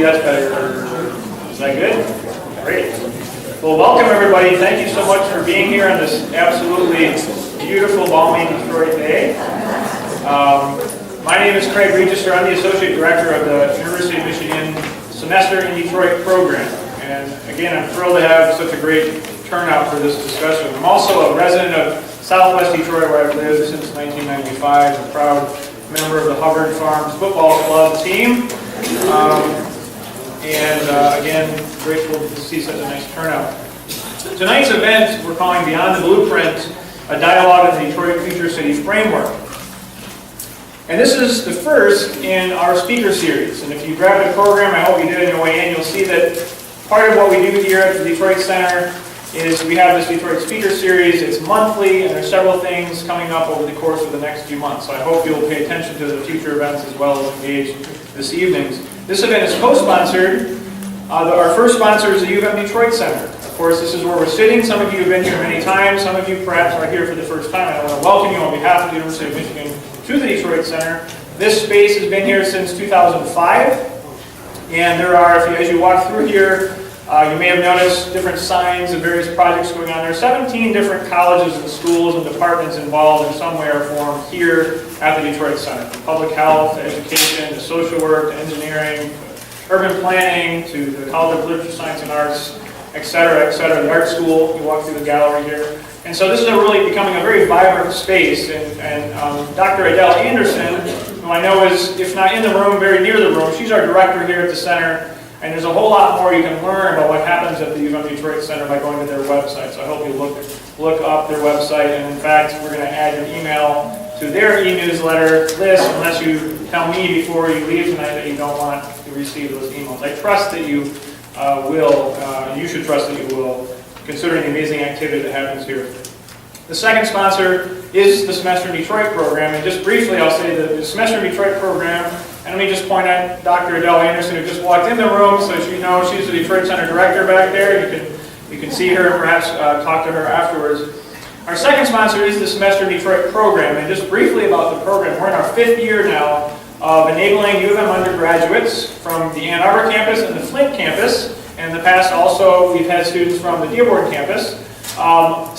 that's better. Is that good? Great. Well, welcome everybody. Thank you so much for being here on this absolutely beautiful, balmy Detroit day. My name is Craig Register. I'm the Associate Director of the University of Michigan Semester in Detroit program. And again, I'm thrilled to have such a great turnout for this discussion. I'm also a resident of Southwest Detroit, where I've lived since 1995. I'm a proud member of the Hubbard Farms Football Club team. Again, grateful to see such a nice turnout. Tonight's event we're calling Beyond the Blueprint, a dialogue on the Detroit Future City Framework. And this is the first in our speaker series. And if you grabbed a program, I hope you did on your way in, you'll see that part of what we do here at the Detroit Center is we have this Detroit Speaker Series. It's monthly, and there's several things coming up over the course of the next few months. So I hope you'll pay attention to the future events as well as engage this evening's. This event is co-sponsored. Our first sponsor is the U of M Detroit Center. Of course, this is where we're sitting. Some of you have been here many times. Some of you perhaps are here for the first time. I want to welcome you on behalf of the University of Michigan to the Detroit Center. This space has been here since 2005. And there are, as you walk through here, you may have noticed different signs and various projects going on. There are 17 different colleges and schools and departments involved in some way or form here at the Detroit Center. From public health, to education, to social work, to engineering, urban planning, to the College of Literature, Science, and Arts, etc., etc. The art school, you walk through the gallery here. And so this is really becoming a very vibrant space. And Dr. Adele Anderson, who I know is, if not in the room, very near the room, she's our director here at the center. And there's a whole lot more you can learn about what happens at the U of M Detroit Center by going to their website. So I hope you look up their website. And in fact, we're going to add an email to their e-newsletter list, unless you tell me before you leave tonight that you don't want to receive those emails. I trust that you will. You should trust that you will, considering the amazing activity that happens here. The second sponsor is the Semester in Detroit program. And just briefly, I'll say that the Semester in Detroit program, and let me just point out Dr. Adele Anderson, who just walked in the room, so you know she's the Detroit Center director back there. You can see her and perhaps talk to her afterwards. Our second sponsor is the Semester in Detroit program. And just briefly about the program, we're in our 5th year now of enabling U of M undergraduates from the Ann Arbor campus and the Flint campus. And in the past also, we've had students from the Dearborn campus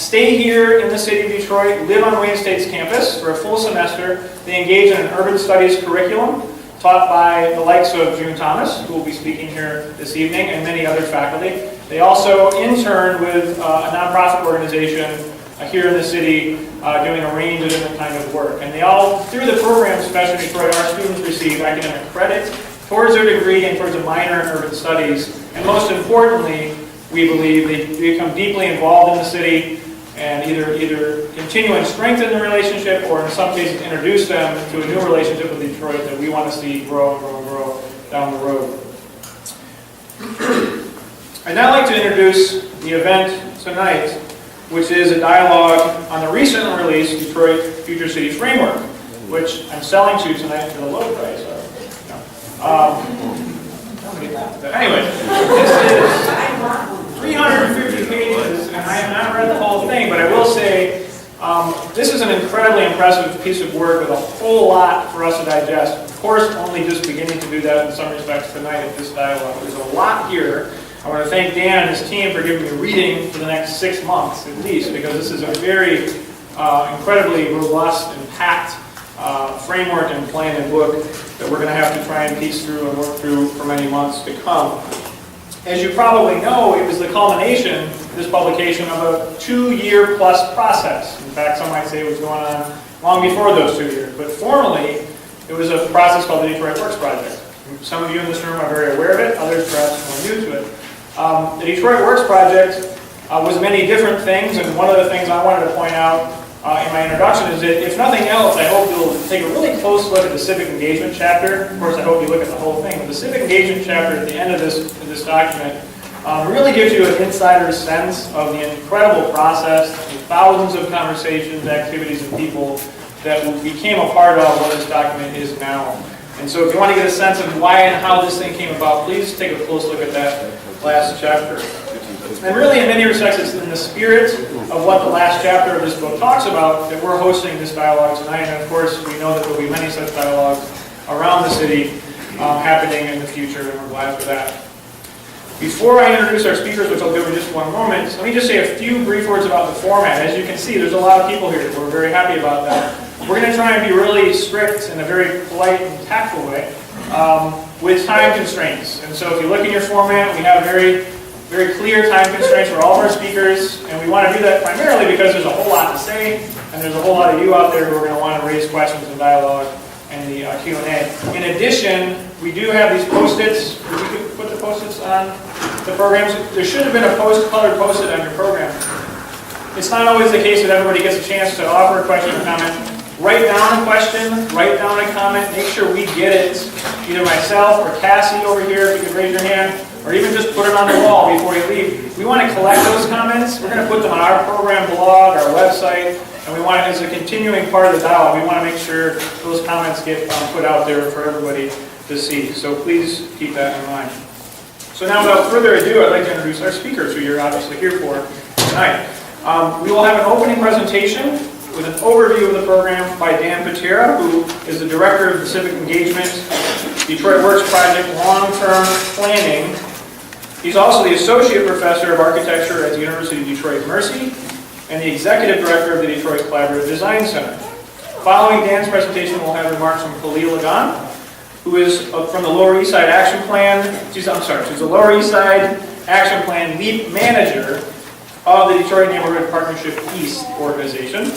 stay here in the city of Detroit, live on Wayne State's campus for a full semester. They engage in an urban studies curriculum taught by the likes of June Thomas, who will be speaking here this evening, and many other faculty. They also intern with a nonprofit organization here in the city doing a range of different kind of work. And they all, through the program, Semester in Detroit, our students receive academic credit towards their degree and towards a minor in urban studies. And most importantly, we believe they become deeply involved in the city and either continue and strengthen the relationship, or in some cases introduce them to a new relationship with Detroit that we want to see grow and grow and grow down the road. I'd now like to introduce the event tonight, which is a dialogue on the recently released Detroit Future City Framework, which I'm selling to you tonight for the low price. Anyway, this is 350 pages, and I have not read the whole thing, but I will say this is an incredibly impressive piece of work with a whole lot for us to digest. Of course, only just beginning to do that in some respects tonight at this dialogue. There's a lot here. I want to thank Dan and his team for giving me reading for the next 6 months at least, because this is a very incredibly robust and packed framework and plan and book that we're going to have to try and piece through and work through for many months to come. As you probably know, it was the culmination, this publication, of a 2-year plus process. In fact, some might say it was going on long before those 2 years. But formally, it was a process called the Detroit Works Project. Some of you in this room are very aware of it, others perhaps more new to it. The Detroit Works Project was many different things, and one of the things I wanted to point out in my introduction is that, if nothing else, I hope you'll take a really close look at the civic engagement chapter. Of course, I hope you look at the whole thing. But the civic engagement chapter at the end of this document really gives you an insider's sense of the incredible process, the thousands of conversations, activities, and people that became a part of what this document is now. And so if you want to get a sense of why and how this thing came about, please take a close look at that last chapter. And really, in many respects, it's in the spirit of what the last chapter of this book talks about that we're hosting this dialogue tonight. And of course, we know that there will be many such dialogues around the city happening in the future, and we're glad for that. Before I introduce our speakers, which I'll do in just one moment, let me just say a few brief words about the format. As you can see, there's a lot of people here. We're very happy about that. We're going to try and be really strict in a very polite and tactful way with time constraints. And so if you look in your format, we have very clear time constraints for all of our speakers, and we want to do that primarily because there's a whole lot to say, and there's a whole lot of you out there who are going to want to raise questions and dialogue and the Q&A. In addition, we do have these Post-its. We could put the Post-its on the programs. There should have been a colored Post-it on your program. It's not always the case that everybody gets a chance to offer a question or comment. Write down a question, write down a comment, make sure we get it. Either myself or Cassie over here, if you could raise your hand, or even just put it on the wall before you leave. We want to collect those comments. We're going to put them on our program blog, our website, and we want it as a continuing part of the dialogue. We want to make sure those comments get put out there for everybody to see. So please keep that in mind. So now, without further ado, I'd like to introduce our speakers, who you're obviously here for tonight. We will have an opening presentation with an overview of the program by Dan Patera, who is the Director of the Civic Engagement Detroit Works Project Long-Term Planning. He's also the Associate Professor of Architecture at the University of Detroit Mercy and the Executive Director of the Detroit Collaborative Design Center. Following Dan's presentation, we'll have remarks from Khalil Lagan, who is from the Lower East Side Action Plan. She's the Lower East Side Action Plan Lead Manager of the Detroit Neighborhood Partnership East organization.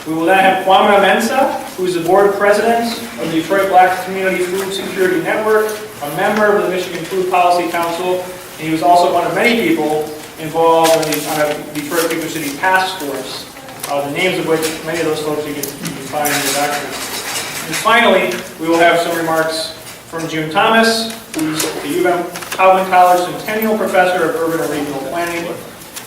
We will then have Kwame Mensah, who is the Board President of the Detroit Black Community Food Security Network, a member of the Michigan Food Policy Council, and he was also one of many people involved in the Detroit Future City Task Force, the names of which, many of those folks you can find in the documents. And finally, we will have some remarks from June Thomas, who's the UM Calvin College Centennial Professor of Urban and Regional Planning.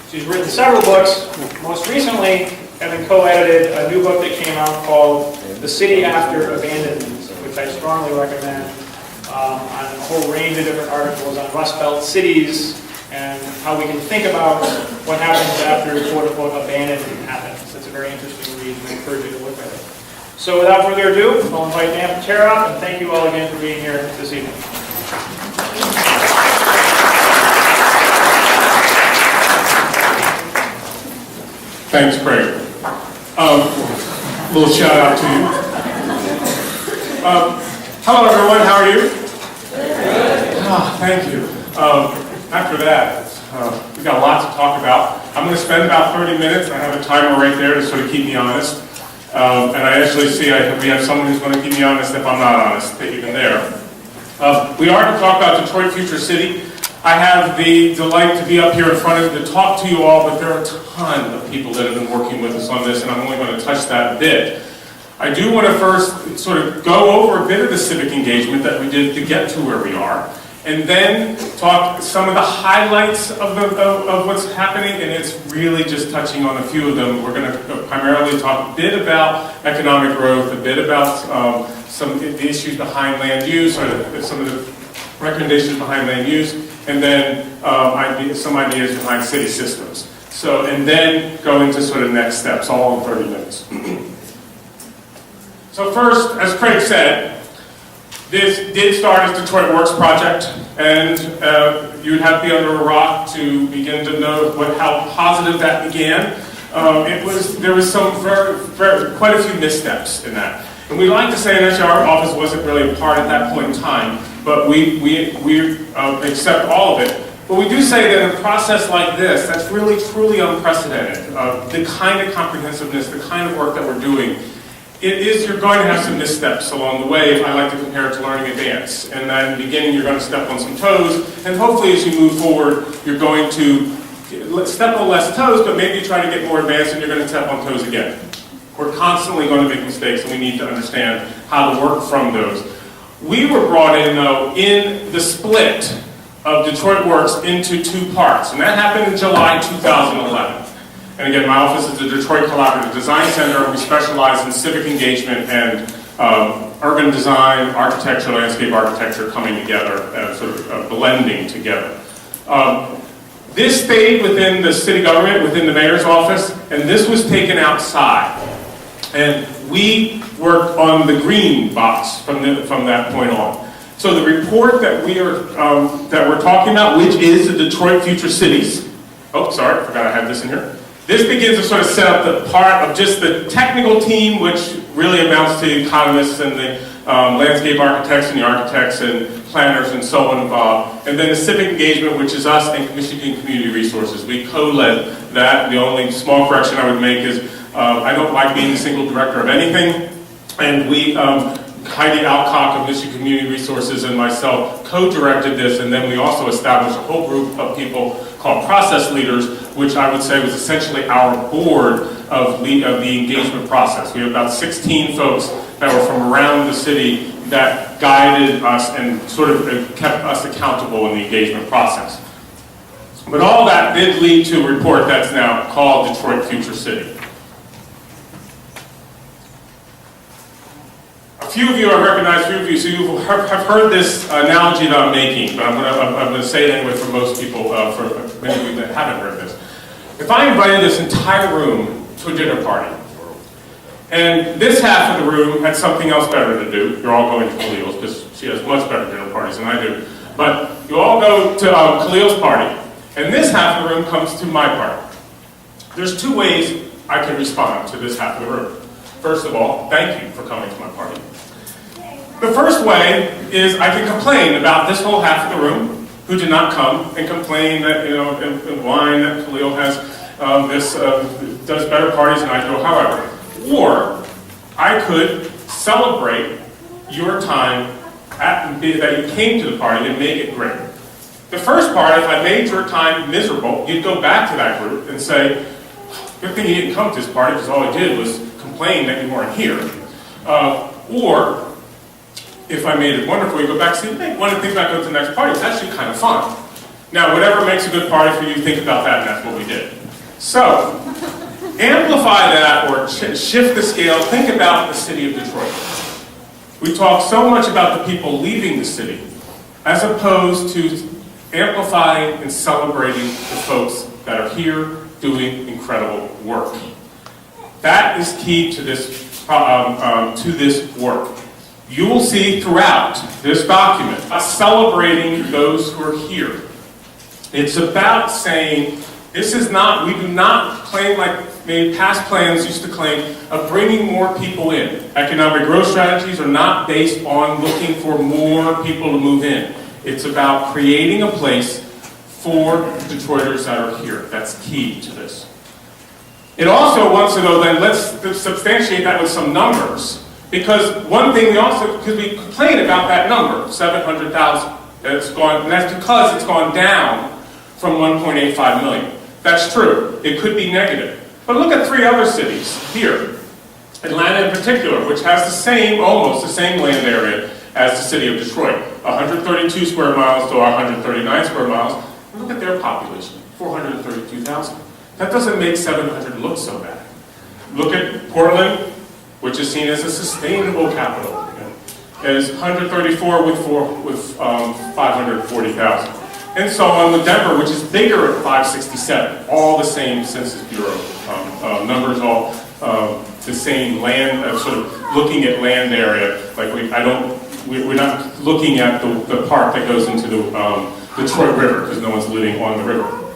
She's written several books, most recently having co-edited a new book that came out called The City After Abandonment, which I strongly recommend, on a whole range of different articles on Rust Belt cities and how we can think about what happens after quote-unquote abandonment happens. It's a very interesting read, and I encourage you to look at it. So without further ado, I'll invite Dan Patera up, and thank you all again for being here this evening. Thanks, Craig. Little shout out to you. Hello, everyone. How are you? Thank you. After that, we've got a lot to talk about. I'm going to spend about 30 minutes. I have a timer right there to sort of keep me honest. And I actually see we have someone who's going to keep me honest if I'm not honest, even there. We are to talk about Detroit Future City. I have the delight to be up here in front of you to talk to you all, but there are a ton of people that have been working with us on this, and I'm only going to touch that a bit. I do want to first sort of go over a bit of the civic engagement that we did to get to where we are, and then talk some of the highlights of what's happening, and it's really just touching on a few of them. We're going to primarily talk a bit about economic growth, a bit about some of the issues behind land use, or some of the recommendations behind land use, and then some ideas behind city systems. So, and then go into sort of next steps, all in 30 minutes. So first, as Craig said, this did start as Detroit Works Project, and you'd have to be under a rock to begin to know how positive that began. There was some quite a few missteps in that. And we like to say, and actually our office wasn't really a part at that point in time, but we accept all of it. But we do say that in a process like this, that's really truly unprecedented. The kind of comprehensiveness, the kind of work that we're doing, you're going to have some missteps along the way. I like to compare it to learning a dance. And then in the beginning, you're going to step on some toes, and hopefully as you move forward, you're going to step on less toes, but maybe try to get more advanced, and you're going to step on toes again. We're constantly going to make mistakes, and we need to understand how to work from those. We were brought in, though, in the split of Detroit Works into two parts, and that happened in July 2011. And again, my office is the Detroit Collaborative Design Center, and we specialize in civic engagement and urban design, architecture, landscape architecture coming together, sort of blending together. This stayed within the city government, within the mayor's office, and this was taken outside. And we worked on the green box from that point on. So the report that we're talking about, which is the Detroit Future Cities. Oh, sorry, forgot I had this in here. This begins to sort of set up the part of just the technical team, which really amounts to economists and the landscape architects and the architects and planners and so on involved. And then the civic engagement, which is us and Michigan Community Resources. We co-led that. The only small correction I would make is I don't like being the single director of anything. And we, Heidi Alcock of Michigan Community Resources and myself co-directed this, and then we also established a whole group of people called process leaders, which I would say was essentially our board of the engagement process. We have about 16 folks that were from around the city that guided us and sort of kept us accountable in the engagement process. But all that did lead to a report that's now called Detroit Future City. A few of you I recognize, a few of you, so you have heard this analogy that I'm making, but I'm going to say it anyway for most people, for many of you that haven't heard this. If I invited this entire room to a dinner party, and this half of the room had something else better to do, you're all going to Khalil's, because she has much better dinner parties than I do, but you all go to Khalil's party, and this half of the room comes to my party. There's two ways I can respond to this half of the room. First of all, thank you for coming to my party. The first way is I can complain about this whole half of the room who did not come, and complain that, and whine that Khalil has does better parties than I do, however. Or I could celebrate your time that you came to the party and make it great. The first part, if I made your time miserable, you'd go back to that group and say, good thing you didn't come to this party because all I did was complain that you weren't here. Or if I made it wonderful, you go back and say, hey, one of the things about going to the next party is actually kind of fun. Now, whatever makes a good party for you, think about that, and that's what we did. So, amplify that or shift the scale. Think about the city of Detroit. We talk so much about the people leaving the city, as opposed to amplifying and celebrating the folks that are here doing incredible work. That is key to this work. You will see throughout this document us celebrating those who are here. It's about saying, this is not, we do not claim like maybe past plans used to claim of bringing more people in. Economic growth strategies are not based on looking for more people to move in. It's about creating a place for Detroiters that are here. That's key to this. It also wants to know then, let's substantiate that with some numbers. Because one thing we also, because we complain about that number, 700,000. It's gone, and that's because it's gone down from 1.85 million. That's true. It could be negative. But look at three other cities here. Atlanta in particular, which has the same, almost the same land area as the city of Detroit. 132 square miles to 139 square miles. And look at their population, 432,000. That doesn't make 700 look so bad. Look at Portland, which is seen as a sustainable capital. Is 134 with 540,000. And so on with Denver, which is bigger at 567. All the same Census Bureau numbers, all the same land, sort of looking at land area. Like we're not looking at the part that goes into the Detroit River, because no one's living on the river.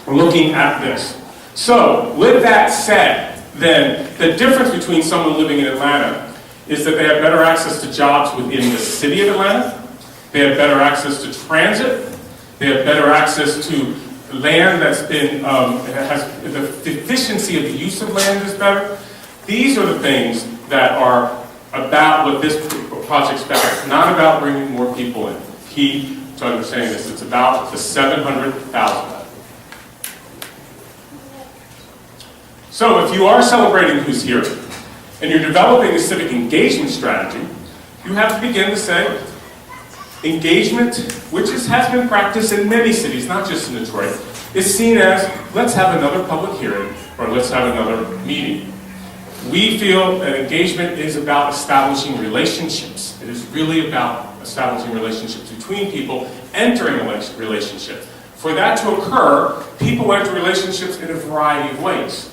We're looking at this. So, with that said, then the difference between someone living in Atlanta is that they have better access to jobs within the city of Atlanta, they have better access to transit, they have better access to land that's been, the efficiency of the use of land is better. These are the things that are about what this project's about. It's not about bringing more people in. Key to understanding this, it's about the 700,000. So if you are celebrating who's here, and you're developing a civic engagement strategy, you have to begin to say, engagement, which has been practiced in many cities, not just in Detroit, is seen as, let's have another public hearing, or let's have another meeting. We feel that engagement is about establishing relationships. It is really about establishing relationships between people, entering a relationship. For that to occur, people enter relationships in a variety of ways.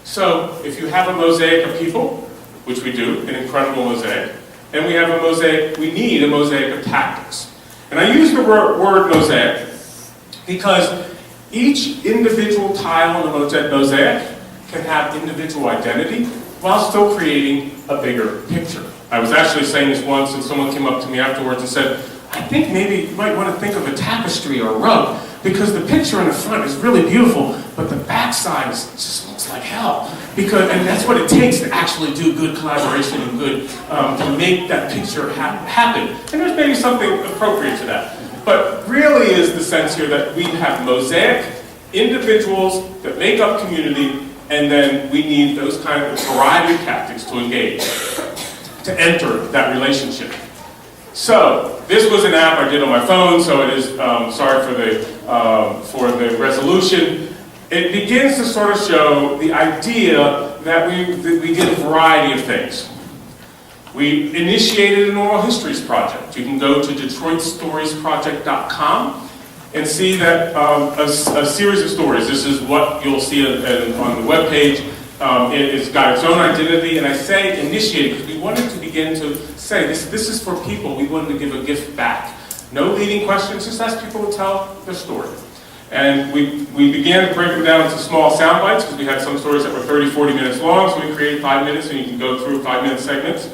So, if you have a mosaic of people, which we do, an incredible mosaic, and we have a mosaic, we need a mosaic of tactics. And I use the word mosaic because each individual tile in the mosaic can have individual identity while still creating a bigger picture. I was actually saying this once, and someone came up to me afterwards and said, I think maybe you might want to think of a tapestry or a rug, because the picture in the front is really beautiful, but the backside just looks like hell. And that's what it takes to actually do good collaboration and good, to make that picture happen. And there's maybe something appropriate to that. But really is the sense here that we have mosaic individuals that make up community, and then we need those kind of variety of tactics to engage, to enter that relationship. So, this was an app I did on my phone, so it is, sorry for the resolution. It begins to sort of show the idea that we did a variety of things. We initiated an oral histories project. You can go to DetroitStoriesProject.com and see that a series of stories. This is what you'll see on the webpage. It's got its own identity, and I say initiate because we wanted to begin to say this is for people. We wanted to give a gift back. No leading questions, just ask people to tell their story. And we began to break them down into small sound bites because we had some stories that were 30, 40 minutes long, so we created 5 minutes, and you can go through 5-minute segments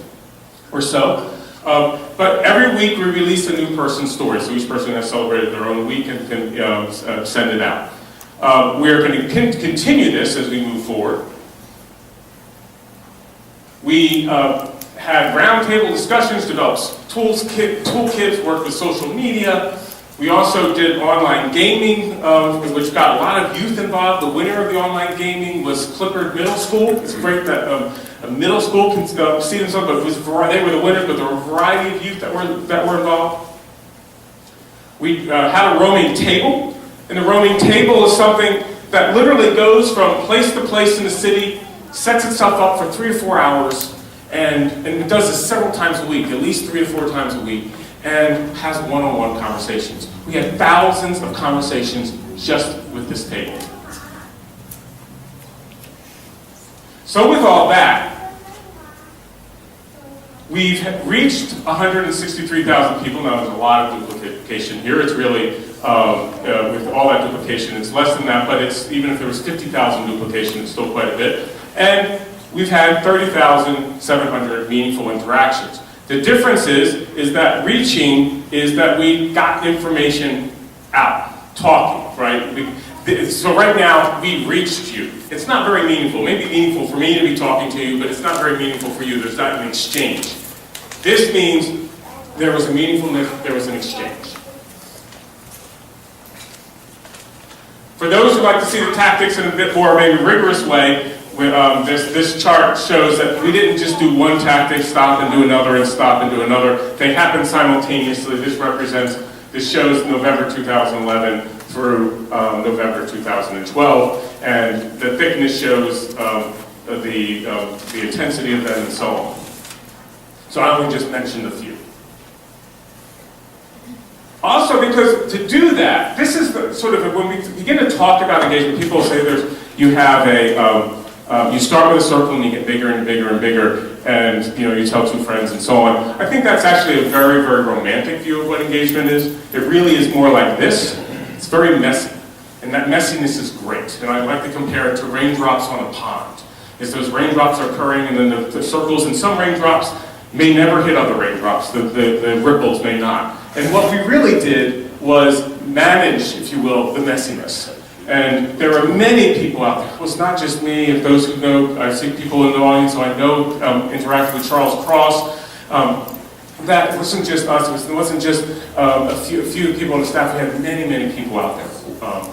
or so. But every week we release a new person's story, so each person has celebrated their own week and can send it out. We're going to continue this as we move forward. We had roundtable discussions, developed toolkits, worked with social media. We also did online gaming, which got a lot of youth involved. The winner of the online gaming was Clippard Middle School. It's great that a middle school can see themselves, but they were the winners, but there were a variety of youth that were involved. We had a roaming table, and the roaming table is something that literally goes from place to place in the city, sets itself up for 3 or 4 hours, and it does this several times a week, at least 3 or 4 times a week, and has one-on-one conversations. We had thousands of conversations just with this table. So with all that, we've reached 163,000 people. Now there's a lot of duplication here. It's really, with all that duplication, it's less than that, but it's, even if there was 50,000 duplication, it's still quite a bit. And we've had 30,700 meaningful interactions. The difference is that reaching is that we got information out, talking, right? So right now, we've reached you. It's not very meaningful. Maybe meaningful for me to be talking to you, but it's not very meaningful for you. There's not an exchange. This means there was a meaningfulness, there was an exchange. For those who like to see the tactics in a bit more maybe rigorous way, this chart shows that we didn't just do one tactic, stop and do another, and stop and do another. They happen simultaneously. This shows November 2011 through November 2012, and the thickness shows the intensity of them and so on. So I only just mentioned a few. Also, because to do that, this is the sort of, when we begin to talk about engagement, people say you have you start with a circle and you get bigger and bigger and bigger, and you tell 2 friends and so on. I think that's actually a very, very romantic view of what engagement is. It really is more like this. It's very messy, and that messiness is great. And I like to compare it to raindrops on a pond. As those raindrops are occurring, and then the circles, and some raindrops may never hit other raindrops. The ripples may not. And what we really did was manage, if you will, the messiness. And there are many people out there. It was not just me. If those who know, I see people in the audience who I know interacted with Charles Cross. That wasn't just us. It wasn't just a few people on the staff. We had many, many people out there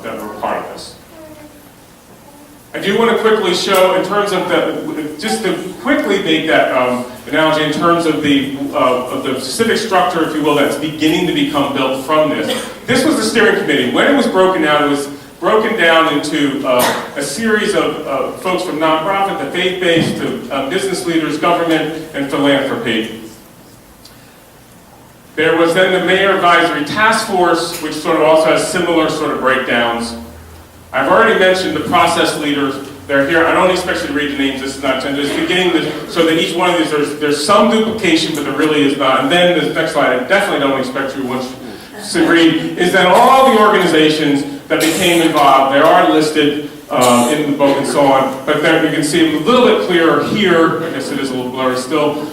that were part of this. I do want to quickly show, in terms of just to quickly make that analogy in terms of the specific structure, if you will, that's beginning to become built from this. This was the steering committee. When it was broken down, it was broken down into a series of folks from nonprofit to faith-based to business leaders, government, and philanthropy. There was then the Mayor Advisory Task Force, which sort of also has similar sort of breakdowns. I've already mentioned the process leaders. They're here. I don't expect you to read the names. This is not just beginning so that each one of these, there's some duplication, but there really is not. And then the next slide, I definitely don't expect you to read, is that all the organizations that became involved, they are listed in the book and so on, but there you can see them a little bit clearer here. I guess it is a little blurry still.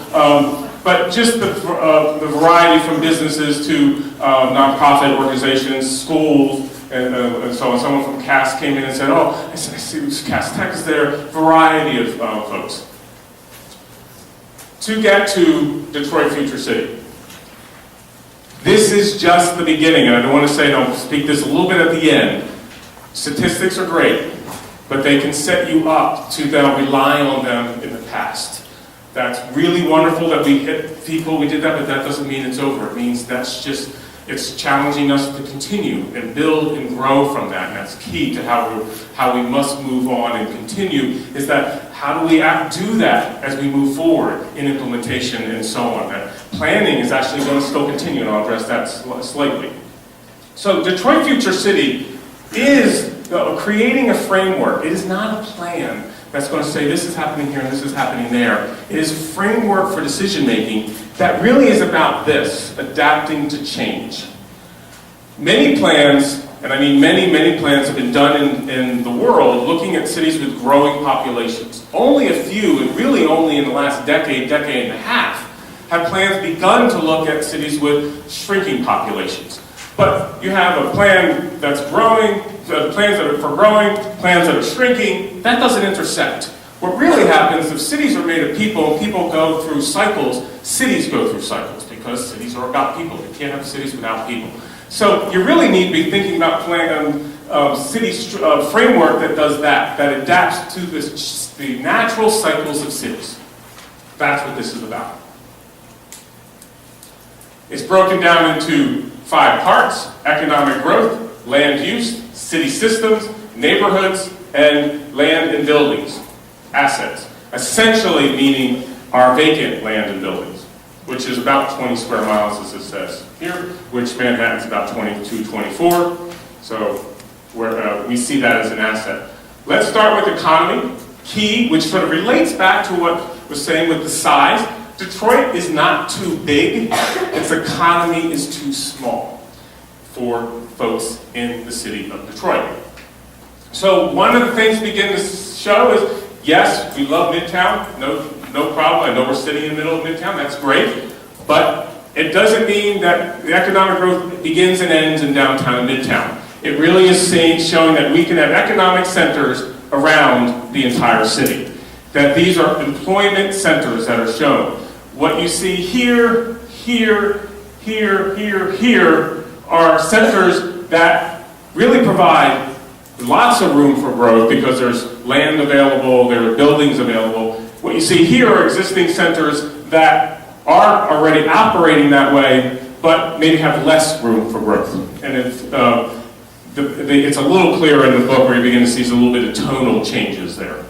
But just the variety from businesses to nonprofit organizations, schools, and so on. Someone from Cass came in and said, oh, I see Cass Tech is there. Variety of folks. To get to Detroit Future City. This is just the beginning, and I don't want to say, I'll speak this a little bit at the end. Statistics are great, but they can set you up to then rely on them in the past. That's really wonderful that we hit people, we did that, but that doesn't mean it's over. It means that's just, it's challenging us to continue and build and grow from that. And that's key to how we must move on and continue, is that how do we do that as we move forward in implementation and so on. That planning is actually going to still continue, and I'll address that slightly. So Detroit Future City is creating a framework. It is not a plan that's going to say this is happening here and this is happening there. It is a framework for decision making that really is about this, adapting to change. Many plans, and I mean many plans have been done in the world looking at cities with growing populations. Only a few, and really only in the last decade and a half, have plans begun to look at cities with shrinking populations. But you have a plan that's growing, plans that are for growing, plans that are shrinking. That doesn't intersect. What really happens, if cities are made of people and people go through cycles, cities go through cycles because cities are about people. You can't have cities without people. So you really need to be thinking about city framework that does that adapts to the natural cycles of cities. That's what this is about. It's broken down into 5 parts: economic growth, land use, city systems, neighborhoods, and land and buildings, assets. Essentially meaning our vacant land and buildings, which is about 20 square miles, as it says here, which Manhattan's about 22, 24. So we see that as an asset. Let's start with economy. Key, which sort of relates back to what I was saying with the size. Detroit is not too big. Its economy is too small for folks in the city of Detroit. So one of the things we begin to show is, yes, we love Midtown, no problem. I know we're sitting in the middle of Midtown, that's great. But it doesn't mean that the economic growth begins and ends in downtown Midtown. It really is showing that we can have economic centers around the entire city. That these are employment centers that are shown. What you see here, here, here, here, here are centers that really provide lots of room for growth because there's land available, there are buildings available. What you see here are existing centers that are already operating that way, but maybe have less room for growth. And it's a little clearer in the book where you begin to see a little bit of tonal changes there.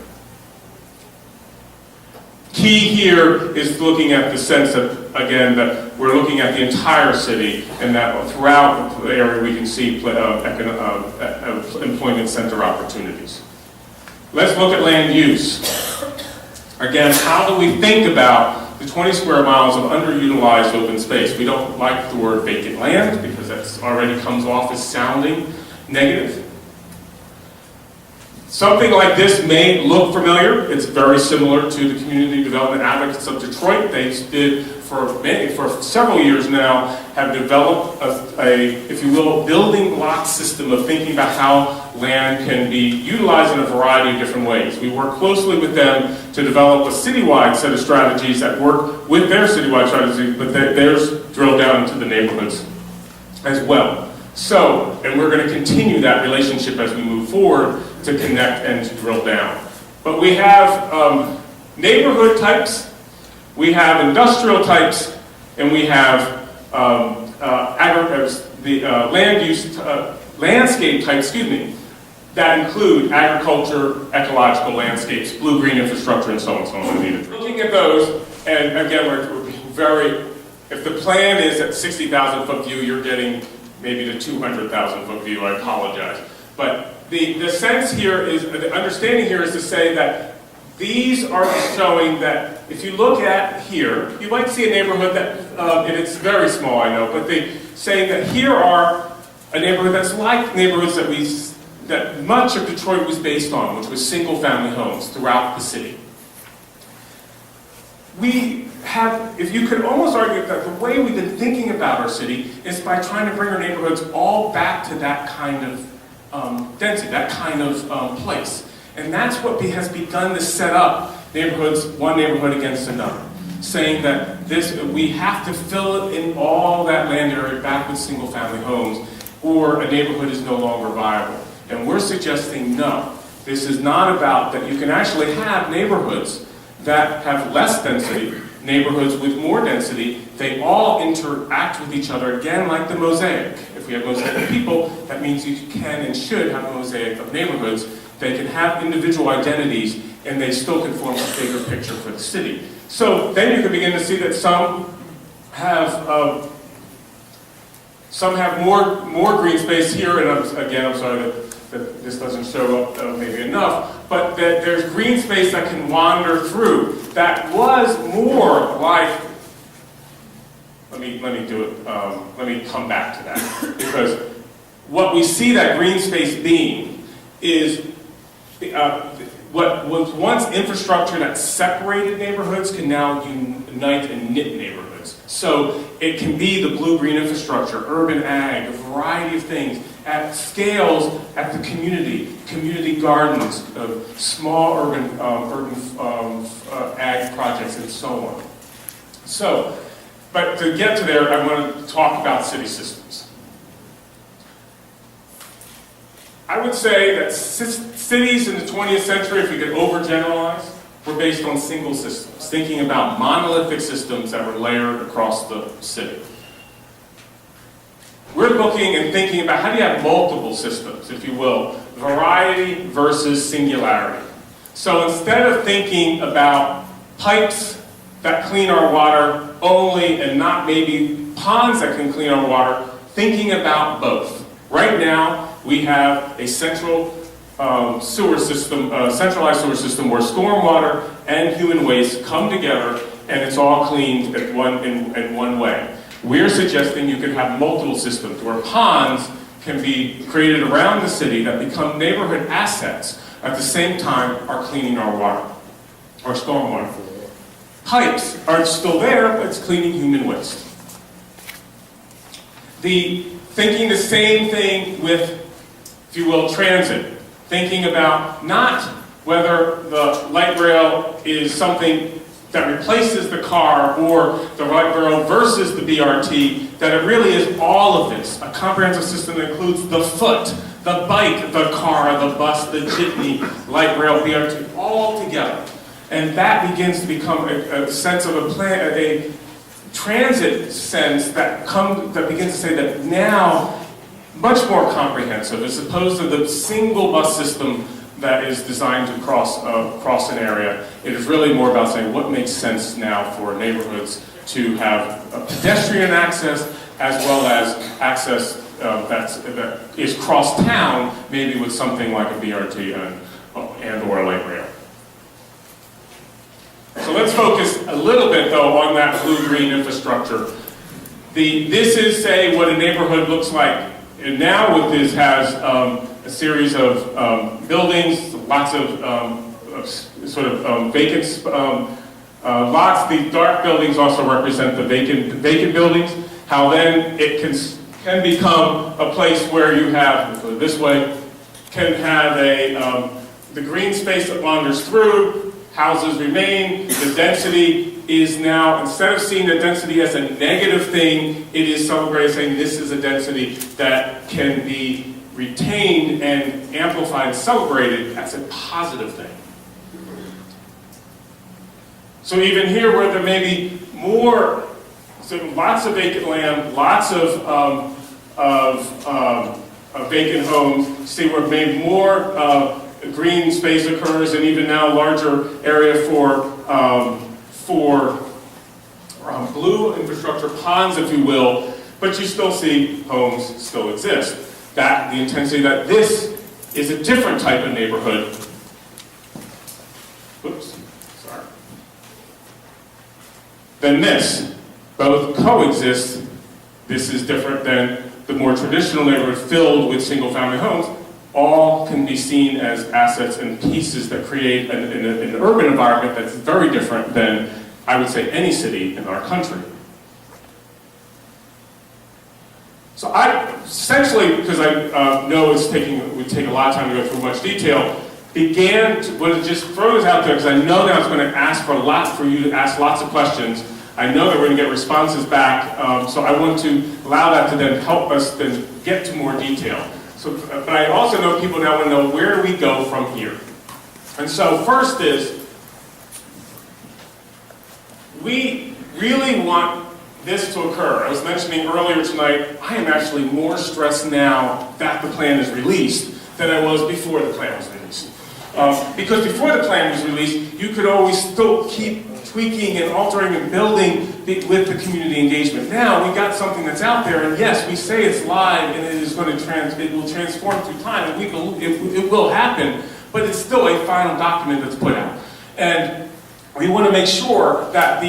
Key here is looking at the sense that, again, that we're looking at the entire city, and that throughout the area we can see employment center opportunities. Let's look at land use. Again, how do we think about the 20 square miles of underutilized open space? We don't like the word vacant land because that already comes off as sounding negative. Something like this may look familiar. It's very similar to the Community Development Advocates of Detroit. They did, for several years now, have developed if you will, building block system of thinking about how land can be utilized in a variety of different ways. We work closely with them to develop a citywide set of strategies that work with their citywide strategies, but theirs drill down into the neighborhoods as well. So, and we're going to continue that relationship as we move forward to connect and to drill down. But we have neighborhood types, we have industrial types, and we have landscape types, that include agriculture, ecological landscapes, blue-green infrastructure, and so on and so on. Looking at those, and again, we're very, if the plan is at 60,000 foot view, you're getting maybe the 200,000 foot view, I apologize. But the sense here is, the understanding here is to say that these are showing that if you look at here, you might see a neighborhood that, and it's very small, I know, but they say that here are a neighborhood that's like neighborhoods that much of Detroit was based on, which was single-family homes throughout the city. We have, if you could almost argue that the way we've been thinking about our city is by trying to bring our neighborhoods all back to that kind of density, that kind of place. And that's what has begun to set up neighborhoods, one neighborhood against another, saying that we have to fill in all that land area back with single-family homes, or a neighborhood is no longer viable. And we're suggesting no. This is not about that. You can actually have neighborhoods that have less density, neighborhoods with more density. They all interact with each other, again, like the mosaic. If we have mosaic of people, that means you can and should have a mosaic of neighborhoods. They can have individual identities, and they still can form a bigger picture for the city. So then you can begin to see that some have more green space here, and I'm sorry that this doesn't show up maybe enough, but that there's green space that can wander through. That was more like, let me do it, let me come back to that, because what we see that green space being is what was once infrastructure that separated neighborhoods can now unite and knit neighborhoods. So it can be the blue-green infrastructure, urban ag, a variety of things, at scales at the community gardens, small urban ag projects, and so on. So, but to get to there, I want to talk about city systems. I would say that cities in the 20th century, if we could overgeneralize, were based on single systems, thinking about monolithic systems that were layered across the city. We're looking and thinking about how do you have multiple systems, if you will, variety versus singularity. So instead of thinking about pipes that clean our water only and not maybe ponds that can clean our water, thinking about both. Right now, we have a central sewer system, centralized sewer system where stormwater and human waste come together and it's all cleaned in one way. We're suggesting you can have multiple systems where ponds can be created around the city that become neighborhood assets at the same time are cleaning our water, our stormwater. Pipes are still there, but it's cleaning human waste. Thinking the same thing with, if you will, transit. Thinking about not whether the light rail is something that replaces the car or the light rail versus the BRT, that it really is all of this, a comprehensive system that includes the foot, the bike, the car, the bus, the jitney, light rail, BRT, all together. And that begins to become a sense of a transit sense that begins to say that now much more comprehensive as opposed to the single bus system that is designed to cross an area. It is really more about saying what makes sense now for neighborhoods to have a pedestrian access as well as access that is cross town, maybe with something like a BRT and or a light rail. So let's focus a little bit, though, on that blue-green infrastructure. This is, say, what a neighborhood looks like. And now what this has a series of buildings, lots of vacant lots. The dark buildings also represent the vacant buildings. How then it can become a place where you have, put it this way, can have the green space that wanders through. Houses remain. The density is now, instead of seeing the density as a negative thing, it is celebrated saying this is a density that can be retained and amplified and celebrated as a positive thing. So even here where there may be more, so lots of vacant land, lots of vacant homes, see where maybe more green space occurs, and even now larger area for blue infrastructure, ponds, if you will, but you still see homes still exist. That the intensity that this is a different type of neighborhood. Oops, sorry. Than this. Both coexist. This is different than the more traditional neighborhood filled with single-family homes. All can be seen as assets and pieces that create an urban environment that's very different than, I would say, any city in our country. So I, essentially, because I know it would take a lot of time to go through much detail, began to just throw this out there because I know that I was going to ask for you to ask lots of questions. I know that we're going to get responses back, so I want to allow that to then help us then get to more detail. So, but I also know people now want to know, where do we go from here? And so first is, we really want this to occur. I was mentioning earlier tonight, I am actually more stressed now that the plan is released than I was before the plan was released. Because before the plan was released, you could always still keep tweaking and altering and building with the community engagement. Now we got something that's out there, and yes, we say it's live and it is going to it will transform through time, and it will happen, but it's still a final document that's put out. And we want to make sure that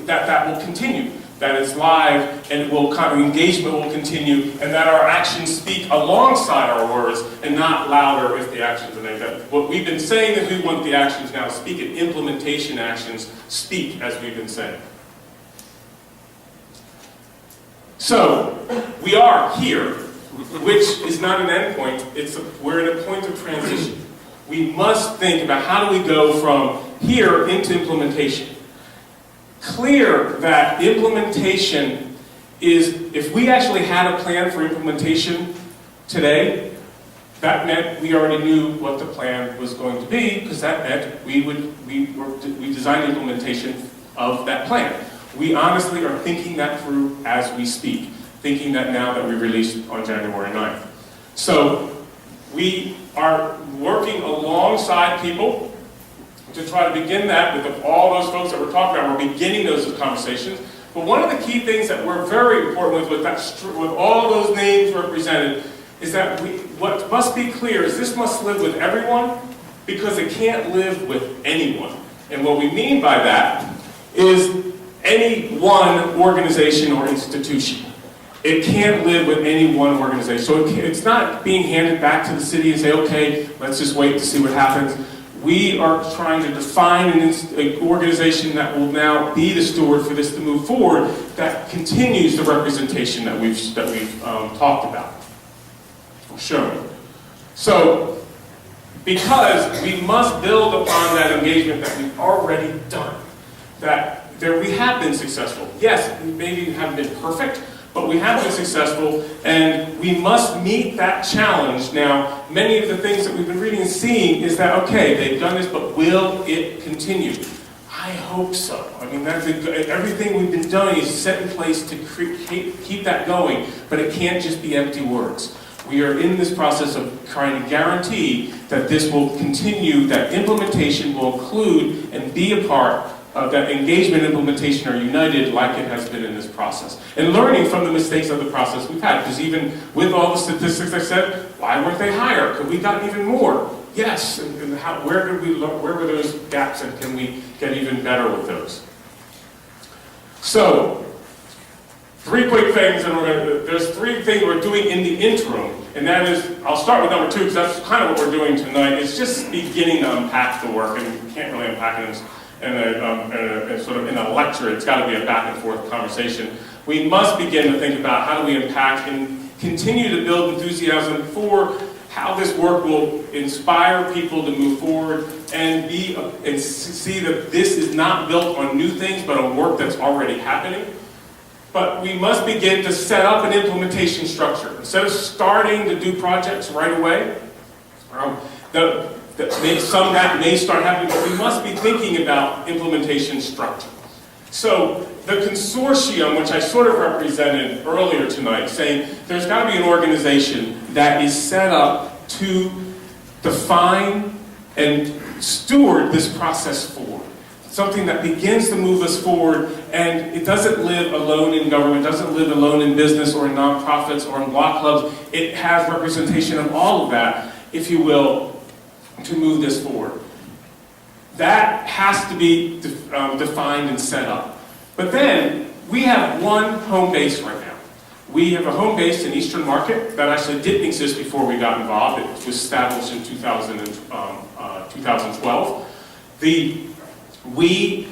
that will continue, that it's live, and engagement will continue, and that our actions speak alongside our words and not louder if the actions are negative. What we've been saying is we want the actions now to speak, and implementation actions speak, as we've been saying. So, we are here, which is not an endpoint, we're at a point of transition. We must think about how do we go from here into implementation. Clear that implementation is, if we actually had a plan for implementation today, that meant we already knew what the plan was going to be, because that meant we designed implementation of that plan. We honestly are thinking that through as we speak, thinking that now that we released on January 9th. So we are working alongside people to try to begin that with all those folks that we're talking about. We're beginning those conversations. But one of the key things that we're very important with all those names represented is that what must be clear is this must live with everyone, because it can't live with anyone. And what we mean by that is any one organization or institution. It can't live with any one organization. So it's not being handed back to the city and say, okay, let's just wait to see what happens. We are trying to define an organization that will now be the steward for this to move forward, that continues the representation that we've talked about, shown. So, because we must build upon that engagement that we've already done, we have been successful. Yes, we maybe haven't been perfect, but we have been successful, and we must meet that challenge. Now, many of the things that we've been reading and seeing is that, okay, they've done this, but will it continue? I hope so. I mean, everything we've been doing is set in place to keep that going, but it can't just be empty words. We are in this process of trying to guarantee that this will continue, that implementation will include and be a part of that engagement and implementation are united like it has been in this process. And learning from the mistakes of the process we've had, because even with all the statistics I said, why weren't they higher? Could we got even more? Yes, and where were those gaps, and can we get even better with those? So, three quick things, and there's three things we're doing in the interim, and that is, I'll start with number two, because that's kind of what we're doing tonight. It's just beginning to unpack the work, and we can't really unpack it in sort of in a lecture. It's got to be a back and forth conversation. We must begin to think about how do we unpack and continue to build enthusiasm for how this work will inspire people to move forward and see that this is not built on new things, but on work that's already happening. But we must begin to set up an implementation structure. Instead of starting to do projects right away, some that may start happening, but we must be thinking about implementation structure. So the consortium, which I sort of represented earlier tonight, saying there's got to be an organization that is set up to define and steward this process forward. Something that begins to move us forward, and it doesn't live alone in government, doesn't live alone in business or in nonprofits or in block clubs. It has representation of all of that. if you will, to move this forward. That has to be defined and set up. But then, we have one home base right now. We have a home base in Eastern Market that actually didn't exist before we got involved. It was established in 2012. We,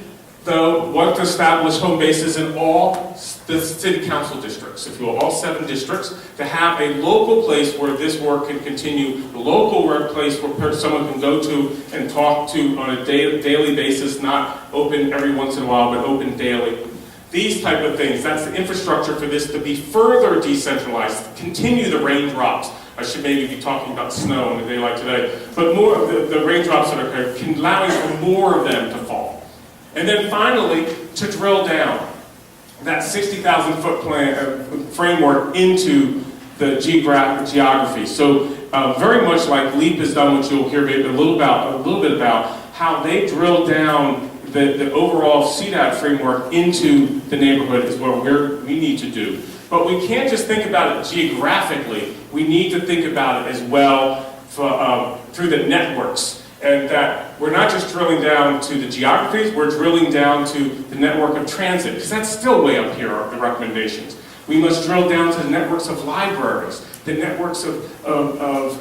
though, want to establish home bases in all the city council districts, if you will, all 7 districts, to have a local place where this work can continue, a local workplace where someone can go to and talk to on a daily basis, not open every once in a while, but open daily. These type of things, that's the infrastructure for this to be further decentralized, continue the raindrops. I should maybe be talking about snow on a day like today, but more of the raindrops that are allowing for more of them to fall. And then finally, to drill down that 60,000 foot framework into the geography. So very much like LEAP has done, which you'll hear a little bit about how they drill down the overall CDAD framework into the neighborhood is what we need to do. But we can't just think about it geographically. We need to think about it as well through the networks. And that we're not just drilling down to the geographies, we're drilling down to the network of transit, because that's still way up here, the recommendations. We must drill down to the networks of libraries, the networks of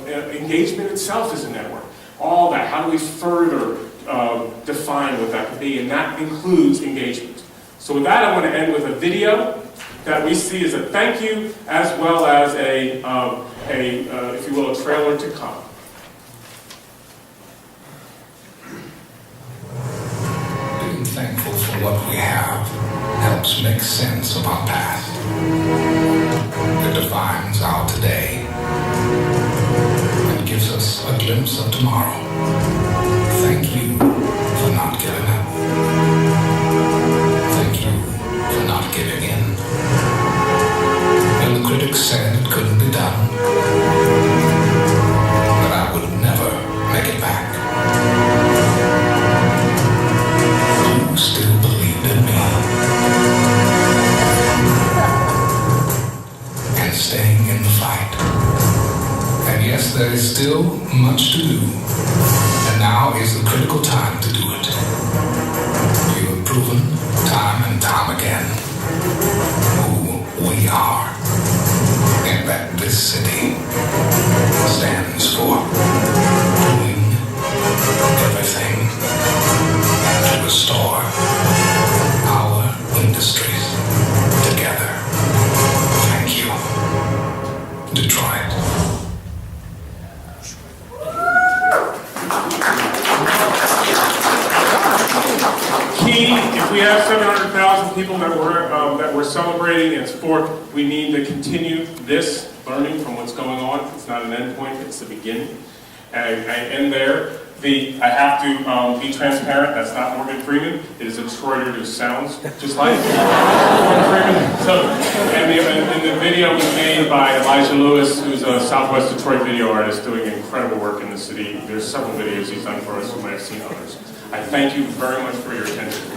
engagement itself is a network. All that, how do we further define what that could be, and that includes engagement. So with that, I want to end with a video that we see as a thank you, as well as if you will, a trailer to come. Being thankful for what we have helps make sense of our past. It defines our today and gives us a glimpse of tomorrow. Thank you for not giving up. Thank you for not giving in. When the critics said it couldn't be done, that I would never make it back, you still believed in me. And staying in the fight. And yes, there is still much to do. And now is the critical time to do it. You have proven time and time again who we are, and that this city stands for doing everything to restore our industries together. Thank you, Detroit. If we have 700,000 people that we're celebrating its 4th, we need to continue this learning from what's going on. It's not an end point, it's the beginning. And I end there. I have to be transparent. That's not Morgan Freeman. It is a Detroiter who sounds just like Morgan Freeman. So, and the video was made by Elijah Lewis, who's a Southwest Detroit video artist doing incredible work in the city. There's several videos he's done for us. You might have seen others. I thank you very much for your attention.